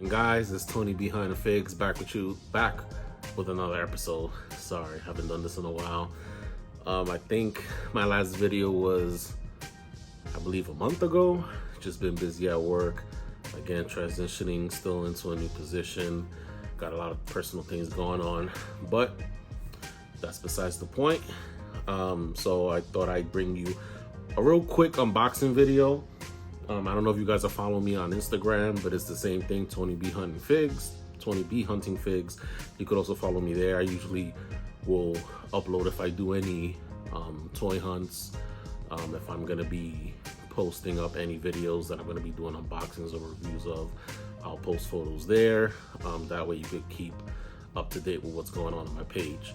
And guys, it's Tony Behind the Figs back with another episode. Sorry, haven't done this in a while. I think my last video was, I believe, a month ago. Just been busy at work. Again, transitioning still into a new position. Got a lot of personal things going on, but that's besides the point. So I thought I'd bring you a real quick unboxing video. I don't know if you guys are following me on Instagram, but it's the same thing, Tony B Hunting Figs, Tony B Hunting Figs. You could also follow me there. I usually will upload if I do any toy hunts. If I'm gonna be posting up any videos that I'm gonna be doing unboxings or reviews of, I'll post photos there. That way you could keep up to date with what's going on my page.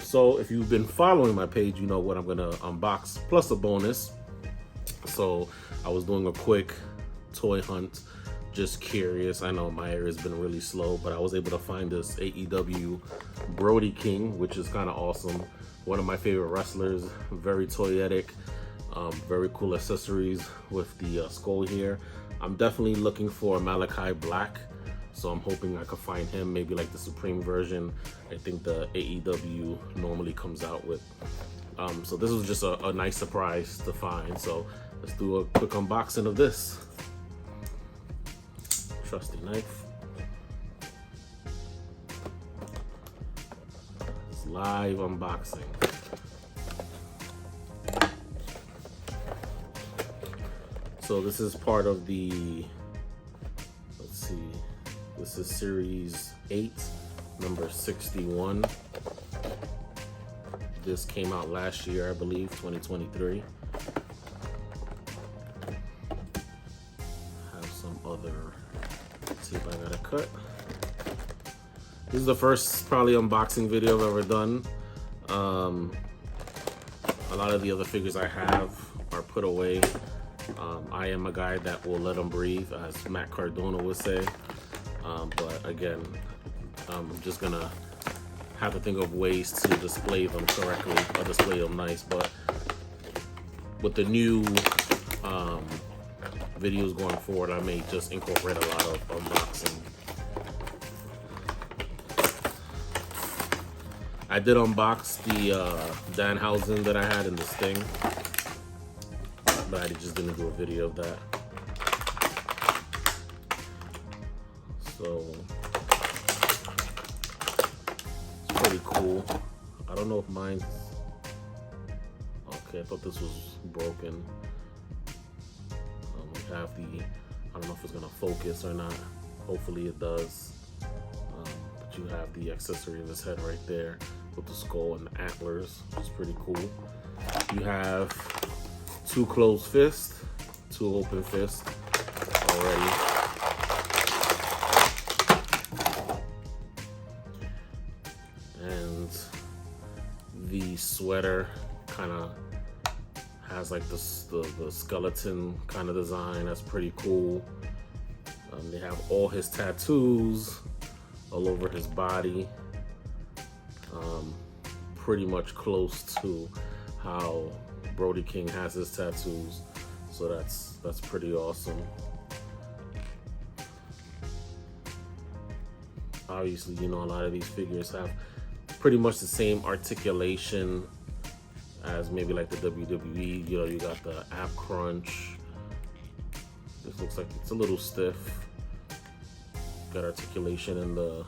So if you've been following my page, you know what I'm gonna unbox, plus a bonus. So I was doing a quick toy hunt, just curious. I know my area's been really slow, but I was able to find this AEW Brody King, which is kind of awesome. One of my favorite wrestlers, very toyetic, very cool accessories with the skull here. I'm definitely looking for Malachi Black, so I'm hoping I could find him, maybe like the Supreme version. I think the AEW normally comes out with. So this was just a nice surprise to find. So let's do a quick unboxing of this. Trusty knife. It's live unboxing. So this is part of the, let's see, this is series 8, number 61. This came out last year, I believe, 2023. Have some other, let's see if I got a cut. This is the first probably unboxing video I've ever done. A lot of the other figures I have are put away. I am a guy that will let them breathe, as Matt Cardona would say. But again, I'm just gonna have to think of ways to display them correctly or display them nice. But with the new videos going forward, I may just incorporate a lot of unboxing. I did unbox the Danhausen that I had in the Sting, but I just didn't do a video of that. So it's pretty cool. I don't know if mine's okay. I thought this was broken. We have the, I don't know if it's gonna focus or not. Hopefully it does. But you have the accessory of his head right there with the skull and the antlers, which is pretty cool. You have 2 closed fists, 2 open fists already. And the sweater kind of has like the skeleton kind of design. That's pretty cool. They have all his tattoos all over his body. Pretty much close to how Brody King has his tattoos. So that's pretty awesome. Obviously, you know, a lot of these figures have pretty much the same articulation as maybe like the WWE. You know, you got the ab crunch. This looks like it's a little stiff. Got articulation in the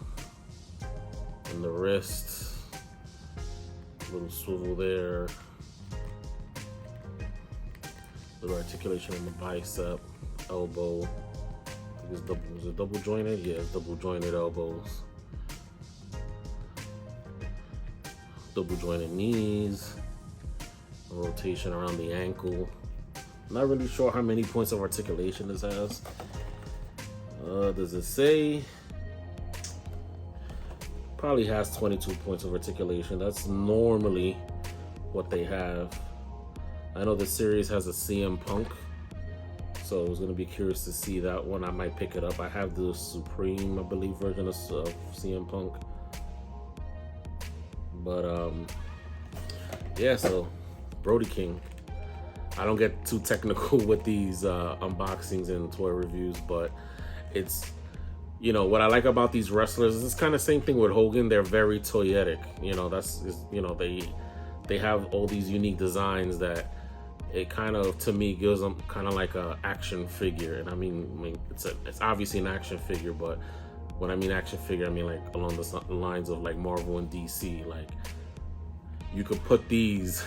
wrist. Little swivel there. Little articulation in the bicep, elbow. I think is it double jointed? Yeah, it's double jointed elbows. Double jointed knees. A rotation around the ankle. I'm not really sure how many points of articulation this has. Does it say? Probably has 22 points of articulation. That's normally what they have. I know the series has a CM Punk, so I was gonna be curious to see that one. I might pick it up. I have the Supreme, I believe, version of CM Punk. But yeah, so Brody King. I don't get too technical with these unboxings and toy reviews, but it's you know, what I like about these wrestlers is this kind of same thing with Hogan. They're very toyetic. You know, they have all these unique designs that it kind of, to me, gives them kind of like a action figure. And I mean it's obviously an action figure, but when I mean action figure, I mean like along the lines of like Marvel and DC. Like, you could put these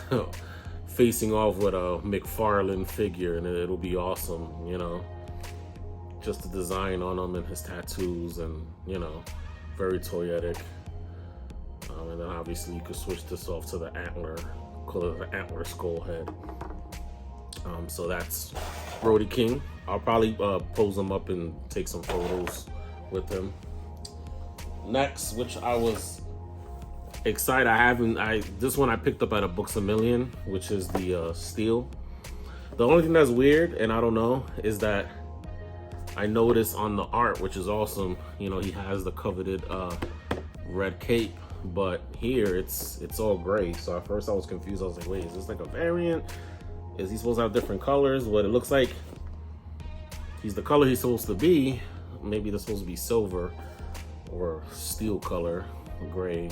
facing off with a McFarlane figure and it'll be awesome, you know. Just the design on him and his tattoos, and, you know, very toyetic. And then obviously you could switch this off to the antler, call it the antler skull head. So that's Brody King. I'll probably pose him up and take some photos with him. Next, which I was excited, this one I picked up at a Books A Million, which is the Steel. The only thing that's weird, and I don't know, is that I noticed on the art, which is awesome, you know, he has the coveted red cape, but here it's all gray. So at first I was confused. I was like, wait, is this like a variant? Is he supposed to have different colors? What it looks like, he's the color he's supposed to be. Maybe they're supposed to be silver or steel color, gray.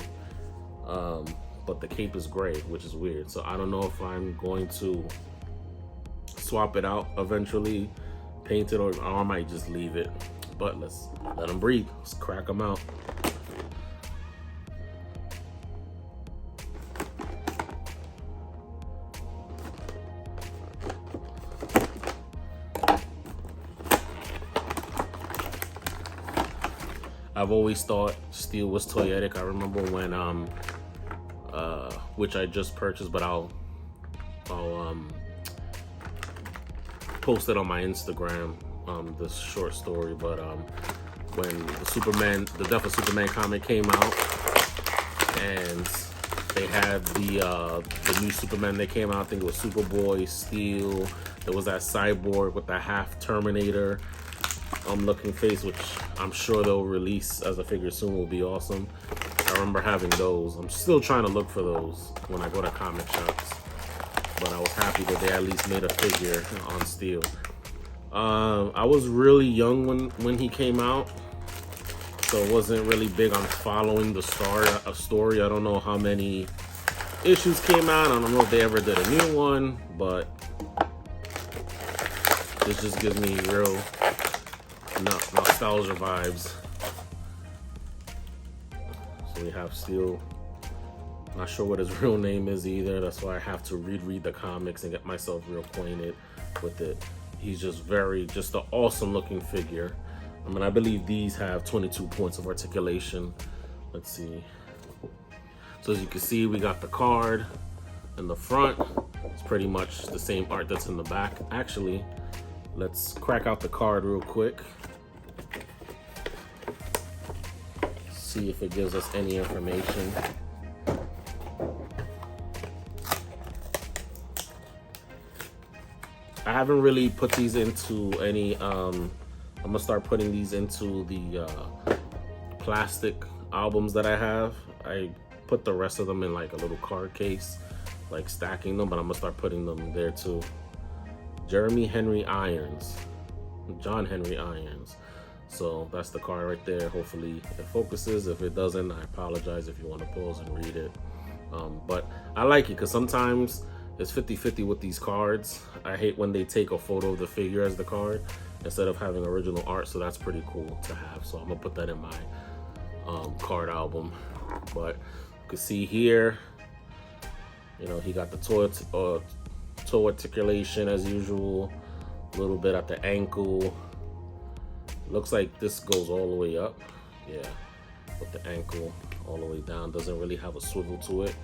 But the cape is gray, which is weird. So I don't know if I'm going to swap it out eventually, paint it, or I might just leave it. But let's let them breathe. Let's crack them out. I've always thought Steel was toyetic. I remember when which I just purchased, but I'll post it on my Instagram, this short story. But when the Death of Superman comic came out, and they had the new Superman that came out, I think it was Superboy, Steel. There was that Cyborg with the half Terminator looking face, which I'm sure they'll release as a figure soon. Will be awesome. I remember having those. I'm still trying to look for those when I go to comic shops, but I was happy that they at least made a figure on Steel. I was really young when he came out, so it wasn't really big on following the story. I don't know how many issues came out. I don't know if they ever did a new one, but this just gives me real nostalgia vibes. So we have Steel. Not sure what his real name is either. That's why I have to read the comics and get myself real acquainted with it. He's just an awesome looking figure. I mean, I believe these have 22 points of articulation. Let's see. So as you can see, we got the card in the front. It's pretty much the same art that's in the back. Actually, let's crack out the card real quick. See if it gives us any information. I haven't really put these into any, I'm gonna start putting these into the plastic albums that I have. I put the rest of them in like a little card case, like stacking them, but I'm gonna start putting them there too. John Henry Irons. So that's the card right there. Hopefully it focuses. If it doesn't, I apologize if you want to pause and read it. But I like it because sometimes it's 50-50 with these cards. I hate when they take a photo of the figure as the card instead of having original art, so that's pretty cool to have. So I'm gonna put that in my card album. But you can see here, you know, he got the toe articulation as usual, a little bit at the ankle. Looks like this goes all the way up, yeah, with the ankle all the way down. Doesn't really have a swivel to it.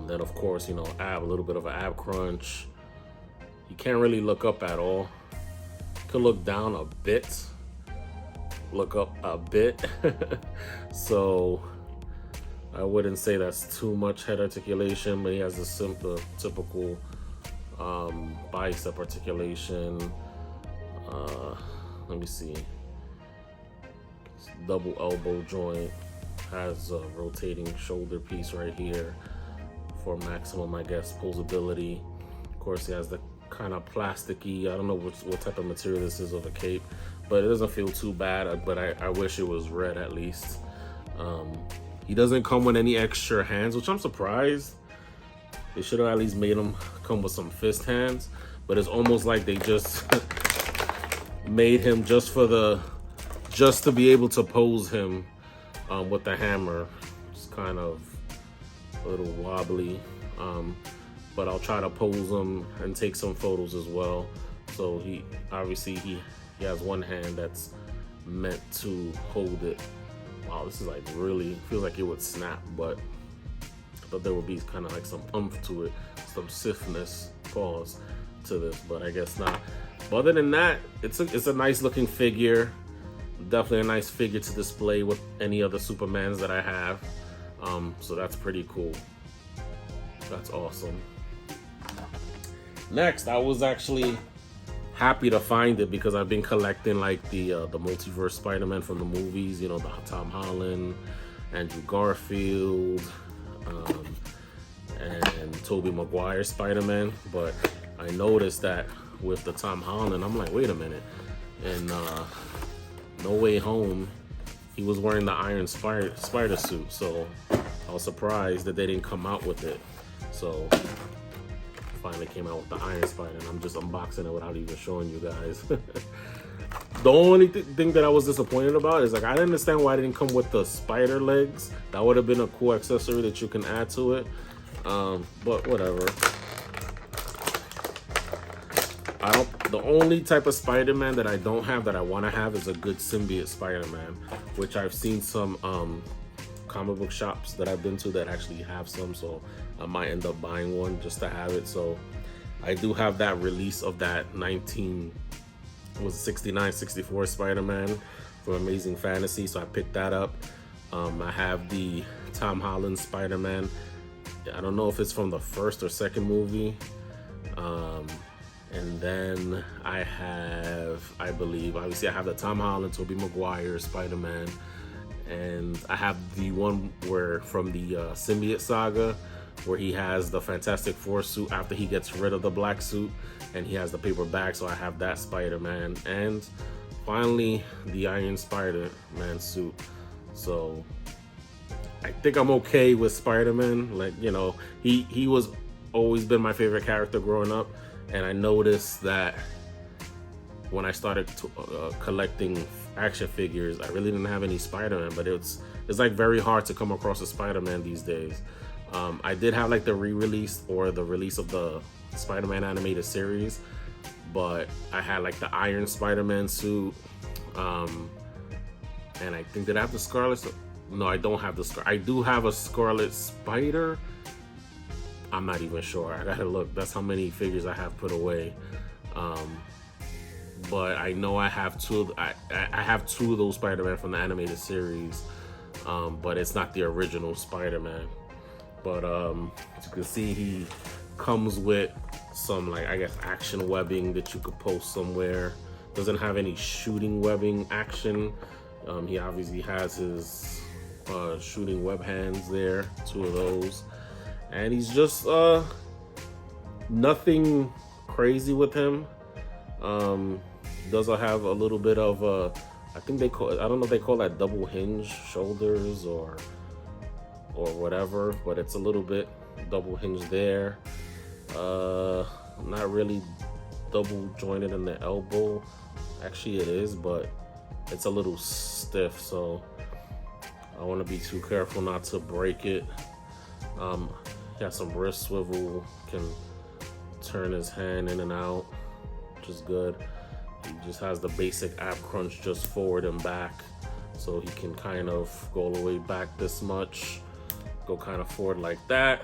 Then of course, you know, a little bit of an ab crunch. You can't really look up at all. Could look down a bit, look up a bit. So I wouldn't say that's too much head articulation, but he has the typical bicep articulation. Let me see. Double elbow joint, has a rotating shoulder piece right here for maximum, I guess, posability. Of course, he has the kind of plasticky, I don't know what type of material this is of a cape, but it doesn't feel too bad. But I wish it was red at least. He doesn't come with any extra hands, which I'm surprised. They should have at least made him come with some fist hands, but it's almost like they just made him just to be able to pose him with the hammer. It's kind of a little wobbly, but I'll try to pose him and take some photos as well. So he has one hand that's meant to hold it. Wow, this is like really feels like it would snap, but I thought there would be kind of like some oomph to it, some stiffness, pause to this, but I guess not. But other than that, it's a nice looking figure. Definitely a nice figure to display with any other Supermans that I have. So that's pretty cool. That's awesome. Next, I was actually happy to find it because I've been collecting like the multiverse Spider-Man from the movies, you know, the Tom Holland, Andrew Garfield, and Tobey Maguire Spider-Man. But I noticed that with the Tom Holland, I'm like, wait a minute. In No Way Home, he was wearing the Iron Spider suit, so I was surprised that they didn't come out with it. So finally came out with the Iron Spider, and I'm just unboxing it without even showing you guys. The only thing that I was disappointed about is like I didn't understand why it didn't come with the spider legs. That would have been a cool accessory that you can add to it. But whatever. The only type of Spider-Man that I don't have that I want to have is a good symbiote Spider-Man, which I've seen some comic book shops that I've been to that actually have some, so I might end up buying one just to have it. So I do have that release of that 69, 64 Spider-Man from Amazing Fantasy, so I picked that up. I have the Tom Holland Spider-Man. I don't know if it's from the first or second movie. And then I have, I believe, obviously I have the Tom Holland, Tobey Maguire Spider-Man, and I have the one where from the symbiote saga, where he has the Fantastic Four suit after he gets rid of the black suit, and he has the paper bag, so I have that Spider-Man, and finally the Iron Spider-Man suit. So I think I'm okay with Spider-Man. Like, you know, he was always been my favorite character growing up. And I noticed that when I started collecting action figures, I really didn't have any Spider-Man, but it's like very hard to come across a Spider-Man these days. I did have like the re-release or the release of the Spider-Man animated series, but I had like the Iron Spider-Man suit, and I think that I have the Scarlet. No, I don't have the I do have a Scarlet Spider. I'm not even sure. I gotta look. That's how many figures I have put away. But I know I have two. I have two of those Spider-Man from the animated series, but it's not the original Spider-Man. But as you can see, he comes with some, like, I guess, action webbing that you could post somewhere. Doesn't have any shooting webbing action. He obviously has his shooting web hands there, two of those. And he's just nothing crazy with him. Does have a little bit of I think they call, I don't know if they call that double hinge shoulders or whatever, but it's a little bit double hinge there. Not really double jointed in the elbow. Actually it is, but it's a little stiff, so I want to be too careful not to break it. He has some wrist swivel, can turn his hand in and out, which is good. He just has the basic ab crunch just forward and back, so he can kind of go all the way back this much, go kind of forward like that.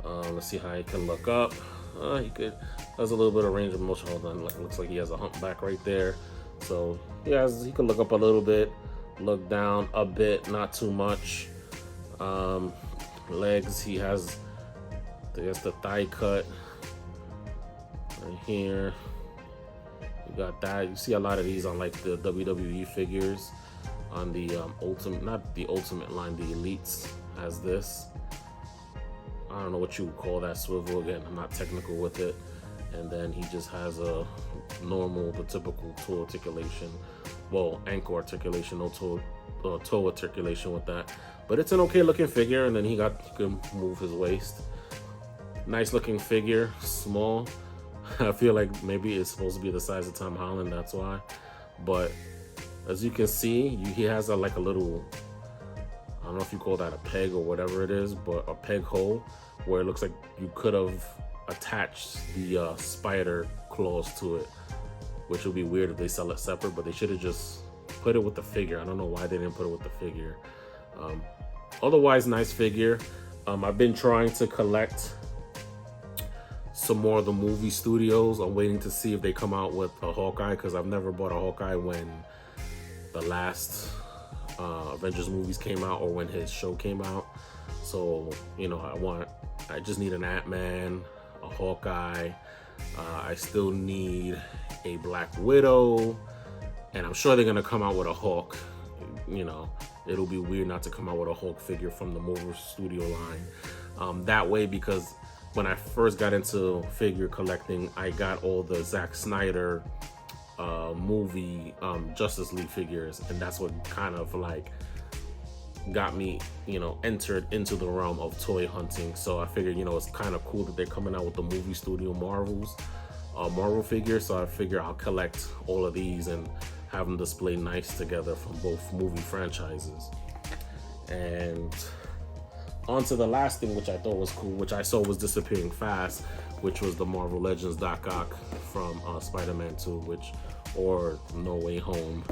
Let's see how he can look up. He has a little bit of range of motion. Hold on, looks like he has a humpback right there. So he can look up a little bit, look down a bit, not too much. Legs, he has, there's the thigh cut right here. You got that. You see a lot of these on like the WWE figures on the ultimate, not the ultimate line, the elites has this. I don't know what you would call that swivel. Again, I'm not technical with it. and then he just has a normal, the typical toe articulation, well, ankle articulation, no toe articulation with that. But it's an okay looking figure, and then he can move his waist. Nice looking figure, small. I feel like maybe it's supposed to be the size of Tom Holland, that's why. But as you can see, he has like a little, I don't know if you call that a peg or whatever it is, but a peg hole where it looks like you could have attached the spider claws to it, which would be weird if they sell it separate, but they should have just put it with the figure. I don't know why they didn't put it with the figure. Otherwise, nice figure. I've been trying to collect some more of the movie studios. I'm waiting to see if they come out with a Hawkeye, because I've never bought a Hawkeye when the last Avengers movies came out or when his show came out. So, you know, I just need an Ant-Man, a Hawkeye. I still need a Black Widow, and I'm sure they're gonna come out with a Hulk. You know, it'll be weird not to come out with a Hulk figure from the Marvel Studio line. That way, because when I first got into figure collecting, I got all the Zack Snyder movie Justice League figures, and that's what kind of like got me, you know, entered into the realm of toy hunting. So I figured, you know, it's kind of cool that they're coming out with the movie studio Marvel figures. So I figure I'll collect all of these and have them display nice together from both movie franchises. And on to the last thing, which I thought was cool, which I saw was disappearing fast, which was the Marvel Legends Doc Ock from Spider-Man 2, or No Way Home,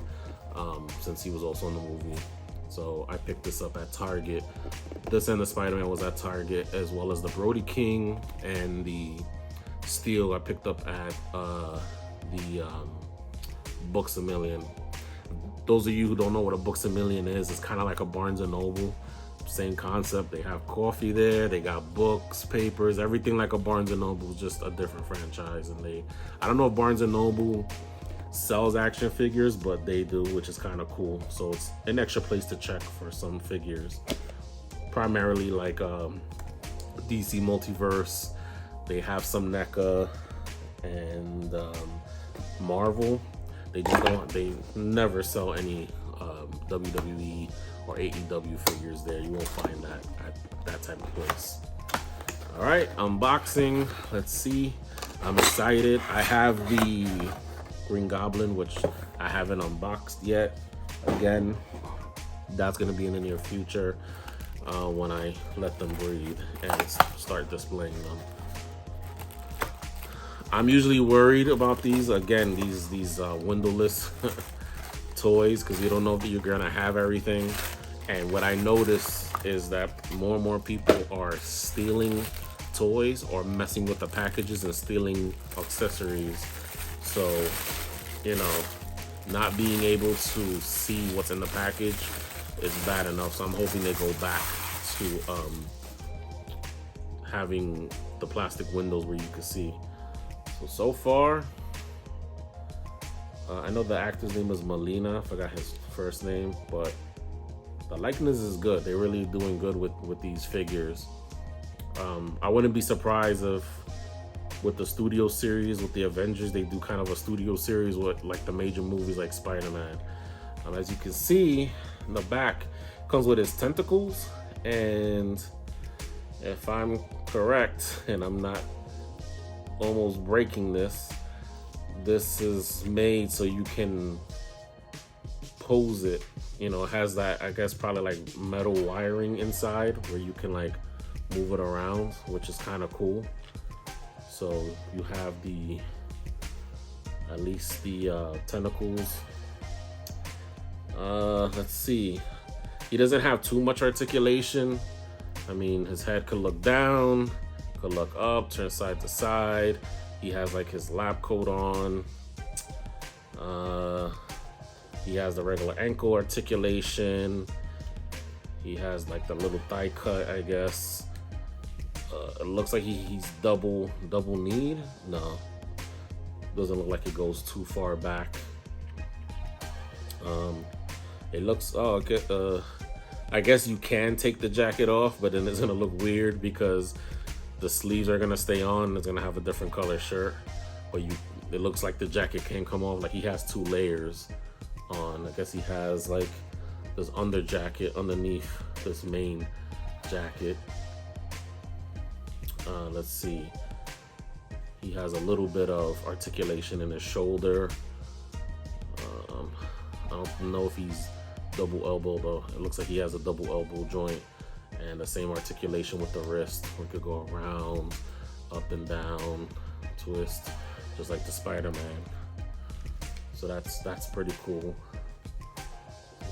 since he was also in the movie. So I picked this up at Target. This and the Spider-Man was at Target, as well as the Brody King and the Steel I picked up at the Books A Million. Those of you who don't know what a Books A Million is, it's kind of like a Barnes & Noble. Same concept. They have coffee there, they got books, papers, everything like a Barnes & Noble, just a different franchise. And I don't know if Barnes & Noble sells action figures, but they do, which is kind of cool. So it's an extra place to check for some figures, primarily like DC Multiverse. They have some NECA and Marvel. They never sell any WWE or AEW figures there. You won't find that at that type of place. All right, unboxing. Let's see. I'm excited. I have the Green Goblin, which I haven't unboxed yet. Again, that's gonna be in the near future when I let them breathe and start displaying them. I'm usually worried about these. Again, these windowless toys, because you don't know if you're gonna have everything. And what I notice is that more and more people are stealing toys or messing with the packages and stealing accessories. So, you know, not being able to see what's in the package is bad enough. So I'm hoping they go back to having the plastic windows where you can see. So far, I know the actor's name is Molina. I forgot his first name, but the likeness is good. They're really doing good with these figures. I wouldn't be surprised if with the studio series, with the Avengers, they do kind of a studio series with like the major movies like Spider-Man. As you can see in the back, comes with his tentacles, and if I'm correct, and I'm not almost breaking this is made so you can pose it. You know, it has that, I guess, probably like metal wiring inside where you can like move it around, which is kind of cool. So you have at least the tentacles. Let's see. He doesn't have too much articulation. I mean, his head could look down, could look up, turn side to side. He has like his lab coat on. He has the regular ankle articulation. He has like the little thigh cut, I guess. It looks like he's double kneed. No, doesn't look like it goes too far back. It looks, I guess you can take the jacket off, but then it's gonna look weird because the sleeves are gonna stay on. It's gonna have a different color shirt. but it looks like the jacket can come off. Like he has 2 layers on. I guess he has like this under jacket underneath this main jacket. Let's see. He has a little bit of articulation in his shoulder. I don't know if he's double elbow though. It looks like he has a double elbow joint, and the same articulation with the wrist. We could go around, up and down, twist, just like the Spider-Man. So that's pretty cool.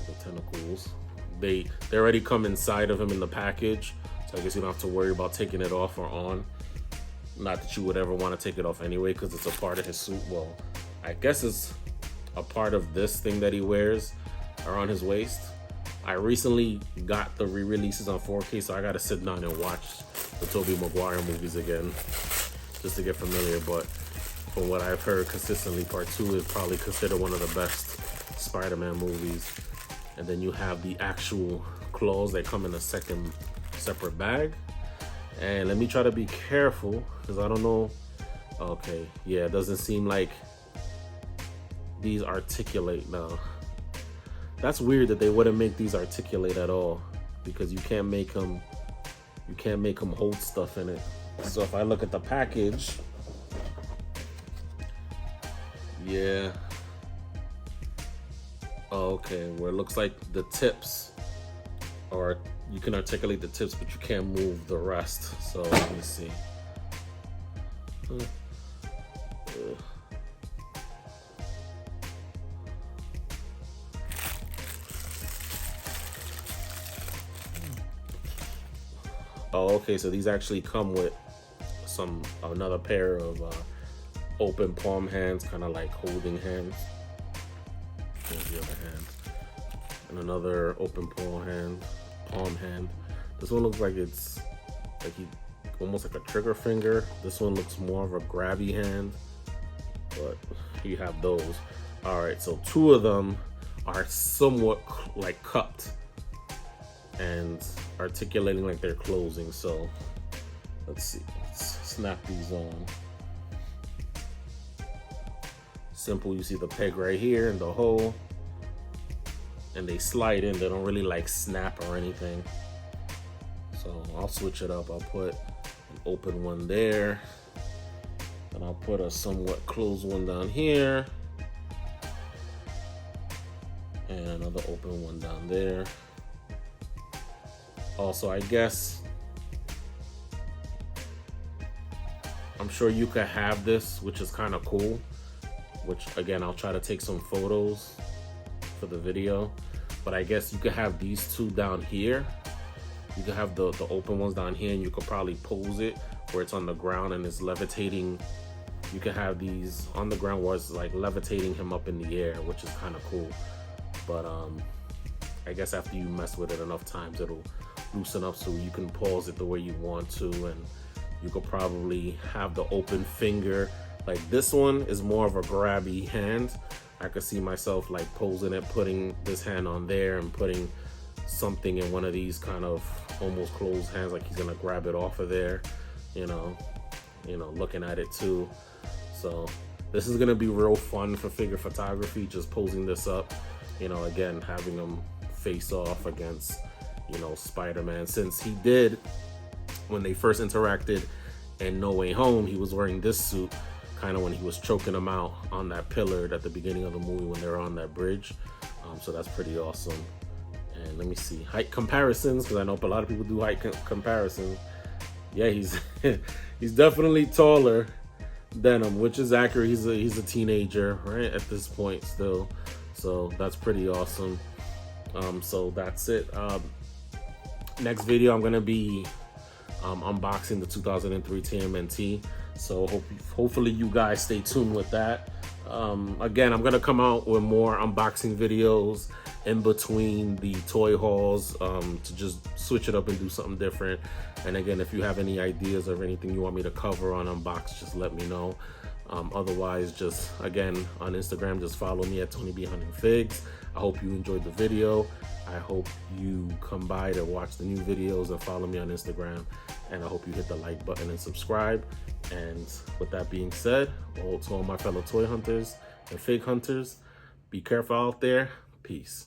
The tentacles. They already come inside of him in the package, so I guess you don't have to worry about taking it off or on. Not that you would ever want to take it off anyway, because it's a part of his suit. Well, I guess it's a part of this thing that he wears around his waist. I recently got the re-releases on 4K, so I gotta sit down and watch the Tobey Maguire movies again, just to get familiar. But from what I've heard consistently, Part 2 is probably considered one of the best Spider-Man movies. And then you have the actual claws that come in a second separate bag. And let me try to be careful, because I don't know. Okay, yeah, it doesn't seem like these articulate now. That's weird that they wouldn't make these articulate at all, because you can't make them hold stuff in it. So if I look at the package, yeah. Oh, okay, where it looks like the tips, or you can articulate the tips, but you can't move the rest. So let me see. Oh, okay, so these actually come with another pair of open palm hands, kind of like holding hands. There's the other hand. And another open palm hand. This one looks like it's like almost like a trigger finger. This one looks more of a grabby hand, but you have those. All right, so 2 of them are somewhat like cupped and articulating like they're closing. So let's see, let's snap these on. Simple, you see the peg right here and the hole, and they slide in. They don't really like snap or anything. So I'll switch it up. I'll put an open one there, and I'll put a somewhat closed one down here, and another open one down there. Also, I guess I'm sure you could have this, which is kind of cool, which again, I'll try to take some photos for the video, but I guess you could have these 2 down here. You could have the open ones down here, and you could probably pose it where it's on the ground and it's levitating. You could have these on the ground where it's like levitating him up in the air, which is kind of cool. But I guess after you mess with it enough times, it'll loosen up so you can pause it the way you want to, and you could probably have the open finger. Like this one is more of a grabby hand. I could see myself like posing it, putting this hand on there and putting something in one of these kind of almost closed hands, like he's gonna grab it off of there, you know, looking at it too. So this is gonna be real fun for figure photography, just posing this up, again, having them face off against, Spider-Man, since he did, when they first interacted in No Way Home, he was wearing this suit kind of when he was choking him out on that pillar at the beginning of the movie when they were on that bridge. So that's pretty awesome. And let me see, height comparisons, because I know a lot of people do height comparisons. Yeah, he's he's definitely taller than him, which is accurate. He's a teenager, right, at this point still. So that's pretty awesome. So that's it. Next video, I'm gonna be unboxing the 2003 TMNT. So hopefully you guys stay tuned with that. Again, I'm gonna come out with more unboxing videos in between the toy hauls, to just switch it up and do something different. And again, if you have any ideas of anything you want me to cover on unbox, just let me know. Otherwise, just again on Instagram, just follow me at Tony B Hunting Figs. I hope you enjoyed the video. I hope you come by to watch the new videos and follow me on Instagram. And I hope you hit the like button and subscribe. And with that being said, to all my fellow toy hunters and fig hunters, be careful out there. Peace.